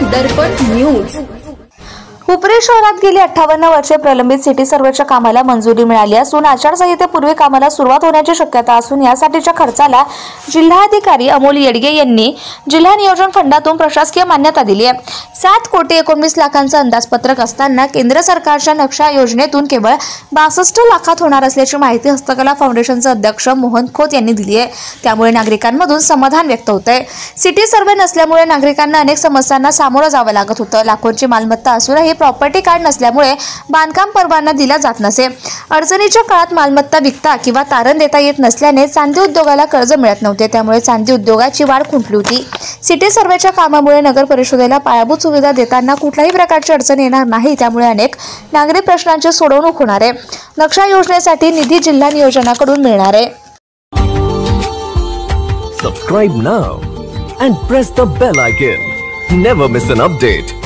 दर्पण news. Hupari शहरात गेली 58 वर्षे प्रलंबित सिटी सर्वेच्या कामाला मंजुरी मिळाली असून आचारसंहितेपूर्वी कामाला सुरुवात होण्याची शक्यता असून यासाठीच्या खर्चाला जिल्हाधिकारी अमोल येडगे यांनी जिल्हा नियोजन फंडातून प्रशासकीय मान्यता दिली आहे। 7,19,00,000चं अंदाजपत्रक असताना केंद्र सरकारच्या नक्षा योजनेतून केवळ 62 लाखात होणार असल्याची माहिती हस्तकला फाउंडेशनचे अध्यक्ष मोहन खोत यांनी दिली आहे। त्यामुळे नागरिकांमधून समाधान व्यक्त होत आहे। सिटी सर्वे नसल्यामुळे नागरिकांना अनेक समस्यांना सामोरं जावं लागत होतं। लाखोंची मालमत्ता असूनही प्रॉपर्टी कार्ड नसल्यामुळे बांधकाम परवाना दिला जात नसे। अडचणीच्या काळात मालमत्ता विकता किंवा तारण देता येत नसल्याने चांदी उद्योगाला कर्ज मिळत नव्हते। त्यामुळे चांदी उद्योगाची वाढ खुंटली होती। सिटी सर्वेच्या कामामुळे नगर परिषदेला पायाभूत सुविधा देताना कुठल्याही प्रकारची अडचण येणार नाही। त्यामुळे अनेक नागरी प्रश्नांची सोडवणूक होणार आहे। नक्षा योजनेसाठी निधी जिल्हा नियोजनाकडून मिळणार आहे। Subscribe now and press the bell icon. Never miss an update.